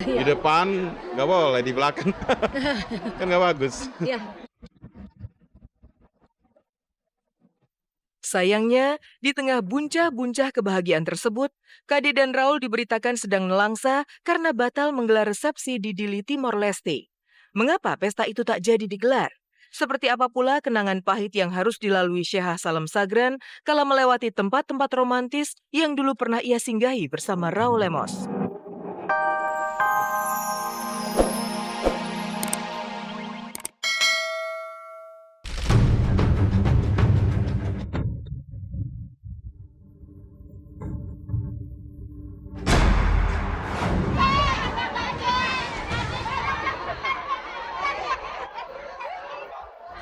Di Iya. depan nggak boleh, di belakang kan nggak bagus. Iya. Sayangnya, di tengah buncah-buncah kebahagiaan tersebut, Kade dan Raul diberitakan sedang nelangsa karena batal menggelar resepsi di Dili Timor Leste. Mengapa pesta itu tak jadi digelar? Seperti apa pula kenangan pahit yang harus dilalui Syekh Salam Sagran kala melewati tempat-tempat romantis yang dulu pernah ia singgahi bersama Raul Lemos.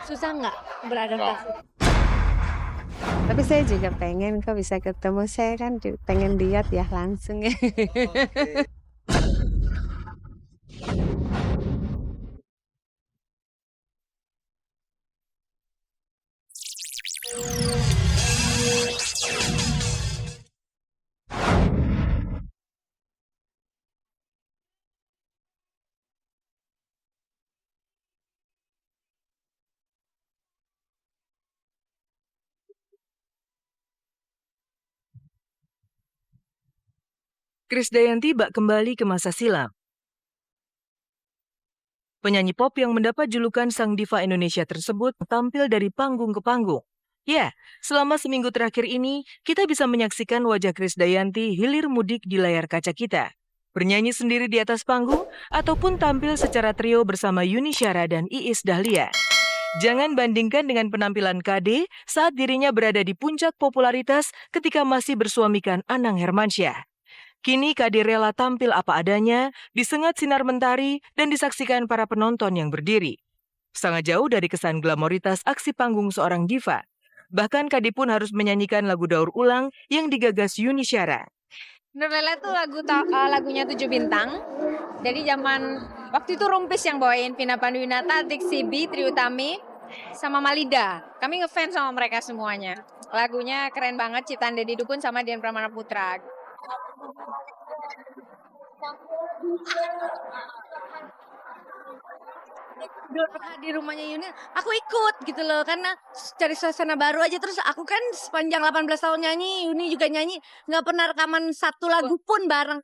Susah nggak beradaptasi? Tapi saya juga pengen kok bisa ketemu, saya kan pengen lihat ya langsung ya. Krisdayanti bak kembali ke masa silam. Penyanyi pop yang mendapat julukan Sang Diva Indonesia tersebut tampil dari panggung ke panggung. Ya, selama seminggu terakhir ini, kita bisa menyaksikan wajah Krisdayanti hilir mudik di layar kaca kita. Bernyanyi sendiri di atas panggung, ataupun tampil secara trio bersama Yuni Syara dan Iis Dahlia. Jangan bandingkan dengan penampilan KD saat dirinya berada di puncak popularitas ketika masih bersuamikan Anang Hermansyah. Kini KD rela tampil apa adanya, disengat sinar mentari, dan disaksikan para penonton yang berdiri. Sangat jauh dari kesan glamoritas aksi panggung seorang diva. Bahkan KD pun harus menyanyikan lagu daur ulang yang digagas Yuni Syara. Nur Lele tuh lagunya 7 bintang. Jadi waktu itu Rumpis yang bawain, Vina Panduwinata, Tiksi B, Tri Utami, sama Malida. Kami ngefans sama mereka semuanya. Lagunya keren banget, ciptaan Deddy Dukun sama Dian Pramana Putra. Di rumahnya Yuni, aku ikut gitu loh, karena cari suasana baru aja. Terus aku kan sepanjang 18 tahun nyanyi, Yuni juga nyanyi, nggak pernah rekaman satu lagu pun bareng.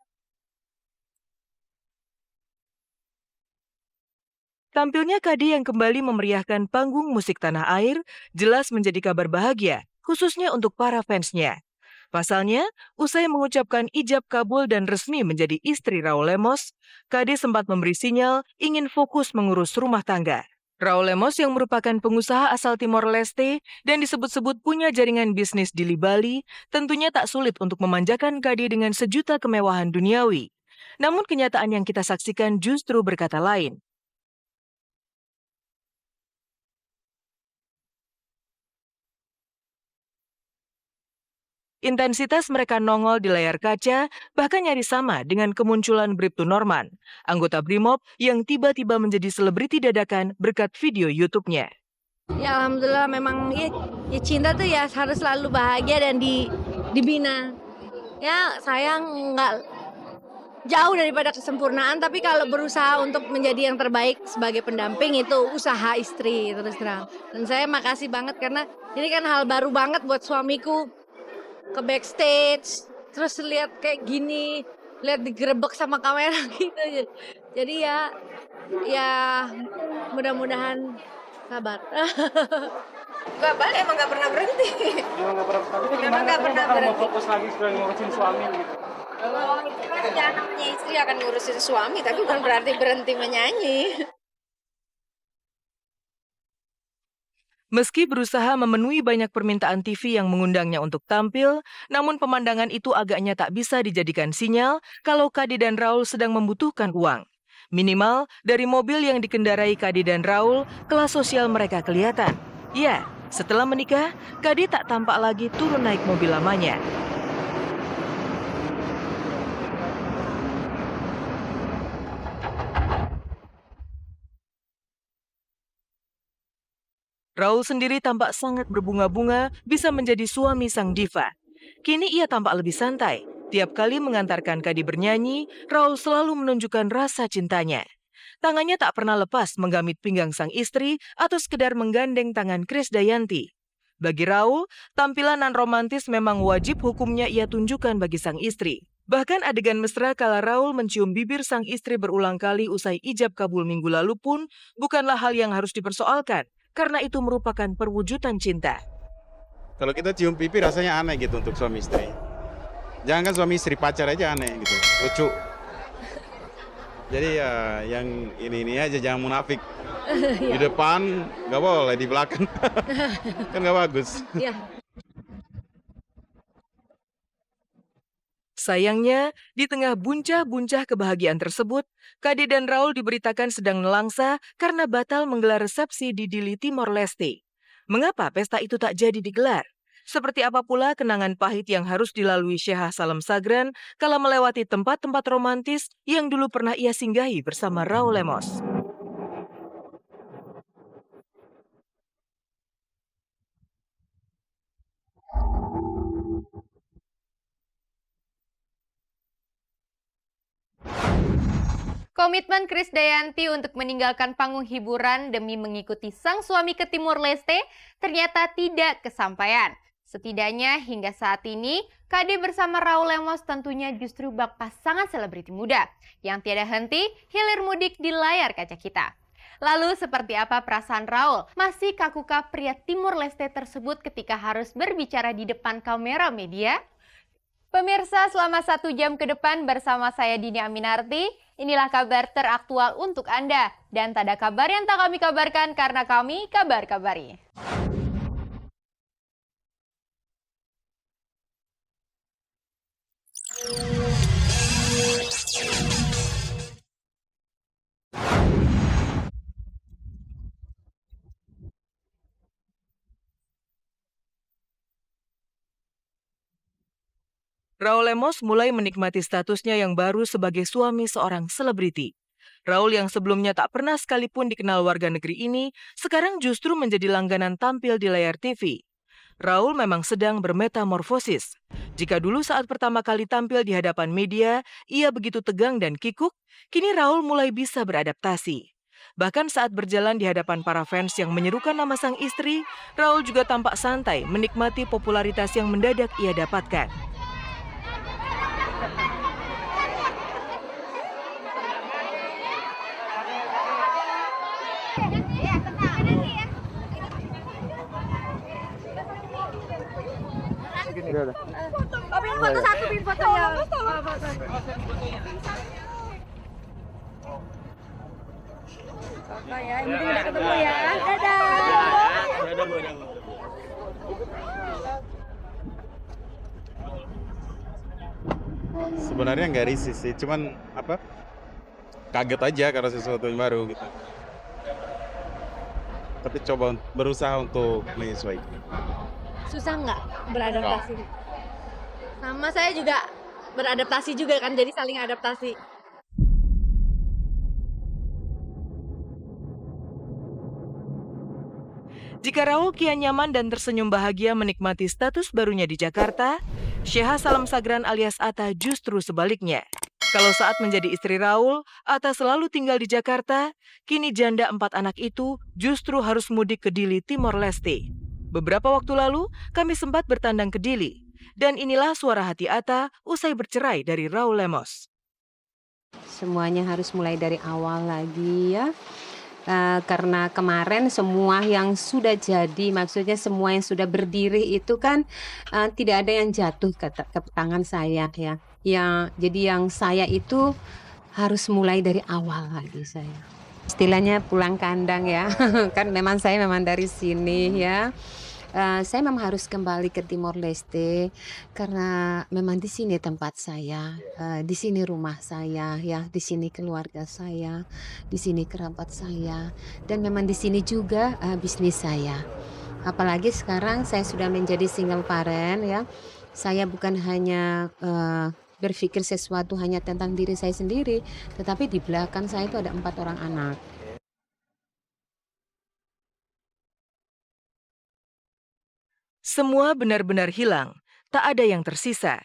Tampilnya KD yang kembali memeriahkan panggung musik tanah air jelas menjadi kabar bahagia, khususnya untuk para fansnya. Pasalnya, usai mengucapkan ijab kabul dan resmi menjadi istri Raul Lemos, KD sempat memberi sinyal ingin fokus mengurus rumah tangga. Raul Lemos yang merupakan pengusaha asal Timor Leste dan disebut-sebut punya jaringan bisnis di Bali, tentunya tak sulit untuk memanjakan KD dengan sejuta kemewahan duniawi. Namun kenyataan yang kita saksikan justru berkata lain. Intensitas mereka nongol di layar kaca bahkan nyaris sama dengan kemunculan Bribtu Norman, anggota Brimob yang tiba-tiba menjadi selebriti dadakan berkat video YouTube-nya. Ya alhamdulillah, memang ya cinta tuh ya harus selalu bahagia dan dibina. Ya sayang nggak jauh daripada kesempurnaan, tapi kalau berusaha untuk menjadi yang terbaik sebagai pendamping itu usaha istri terus terang. Dan saya makasih banget karena ini kan hal baru banget buat suamiku. Ke backstage, terus lihat kayak gini, lihat digerebek sama kamera gitu. Jadi ya mudah-mudahan sabar. Gak balik, emang gak pernah berhenti. Emang gak pernah berhenti. Mau fokus lagi sebagai ngurusin suami gitu. Kalau itu kan ya namanya istri akan ngurusin suami, tapi bukan berarti berhenti menyanyi. Meski berusaha memenuhi banyak permintaan TV yang mengundangnya untuk tampil, namun pemandangan itu agaknya tak bisa dijadikan sinyal kalau KD dan Raul sedang membutuhkan uang. Minimal, dari mobil yang dikendarai KD dan Raul, kelas sosial mereka kelihatan. Ya, setelah menikah, KD tak tampak lagi turun naik mobil lamanya. Raul sendiri tampak sangat berbunga-bunga bisa menjadi suami sang diva. Kini ia tampak lebih santai, Tiap kali mengantarkan Kadi bernyanyi, Raul selalu menunjukkan rasa cintanya. Tangannya tak pernah lepas menggamit pinggang sang istri atau sekedar menggandeng tangan Krisdayanti. Bagi Raul, tampilan non romantis memang wajib hukumnya ia tunjukkan bagi sang istri. Bahkan adegan mesra kala Raul mencium bibir sang istri berulang kali usai ijab kabul minggu lalu pun bukanlah hal yang harus dipersoalkan, karena itu merupakan perwujudan cinta. Kalau kita cium pipi rasanya aneh gitu untuk suami istri. Jangan kan suami istri, pacar aja aneh gitu, lucu. Jadi ya yang ini aja, jangan munafik. Di depan nggak boleh, di belakang kan nggak bagus. Iya. Sayangnya, di tengah buncah-buncah kebahagiaan tersebut, Kadi dan Raul diberitakan sedang nelangsa karena batal menggelar resepsi di Dili, Timor Leste. Mengapa pesta itu tak jadi digelar? Seperti apa pula kenangan pahit yang harus dilalui Syekh Salam Sagran kala melewati tempat-tempat romantis yang dulu pernah ia singgahi bersama Raul Lemos. Komitmen Krisdayanti untuk meninggalkan panggung hiburan demi mengikuti sang suami ke Timor Leste ternyata tidak kesampaian. Setidaknya hingga saat ini, Kadi bersama Raul Lemos tentunya justru bak pasangan selebriti muda yang tiada henti hilir mudik di layar kaca kita. Lalu seperti apa perasaan Raul? Masih kakukah pria Timor Leste tersebut ketika harus berbicara di depan kamera media? Pemirsa, selama 1 jam ke depan bersama saya Dini Aminarti, inilah kabar teraktual untuk Anda. Dan tak ada kabar yang tak kami kabarkan karena kami kabar-kabari. Raul Lemos mulai menikmati statusnya yang baru sebagai suami seorang selebriti. Raul yang sebelumnya tak pernah sekalipun dikenal warga negeri ini, sekarang justru menjadi langganan tampil di layar TV. Raul memang sedang bermetamorfosis. Jika dulu saat pertama kali tampil di hadapan media, ia begitu tegang dan kikuk, kini Raul mulai bisa beradaptasi. Bahkan saat berjalan di hadapan para fans yang menyerukan nama sang istri, Raul juga tampak santai menikmati popularitas yang mendadak ia dapatkan. Foto satu, foto ya. Foto ya, ini udah ketemu ya. Dadah. Sebenarnya nggak risih sih, cuman kaget aja karena sesuatu yang baru gitu. Tapi coba berusaha untuk menyesuaikan. Susah nggak beradaptasi? Sama saya juga beradaptasi juga kan, jadi saling adaptasi. Jika Raul kian nyaman dan tersenyum bahagia menikmati status barunya di Jakarta, Syekh Salam Sagran alias Atta justru sebaliknya. Kalau saat menjadi istri Raul, Atta selalu tinggal di Jakarta, kini janda 4 anak itu justru harus mudik ke Dili, Timor Leste. Beberapa waktu lalu, kami sempat bertandang ke Dili. Dan inilah suara hati Atta usai bercerai dari Raul Lemos. Semuanya harus mulai dari awal lagi ya. Karena kemarin semua yang sudah jadi, maksudnya semua yang sudah berdiri itu kan tidak ada yang jatuh ke tangan saya ya. Jadi yang saya itu harus mulai dari awal lagi saya. Istilahnya pulang kandang ya. Kan memang saya dari sini ya. Saya memang harus kembali ke Timor Leste karena memang di sini tempat saya, di sini rumah saya ya, di sini keluarga saya, di sini kerabat saya, dan memang di sini juga bisnis saya. Apalagi sekarang saya sudah menjadi single parent ya. Saya bukan hanya berpikir sesuatu hanya tentang diri saya sendiri, tetapi di belakang saya itu ada 4 orang anak. Semua benar-benar hilang, tak ada yang tersisa.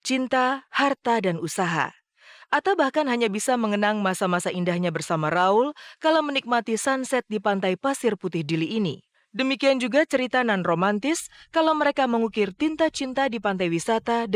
cinta, harta, dan usaha. Atta bahkan hanya bisa mengenang masa-masa indahnya bersama Raul kala menikmati sunset di pantai pasir putih Dili ini. Demikian juga cerita nan romantis kalau mereka mengukir tinta cinta di pantai wisata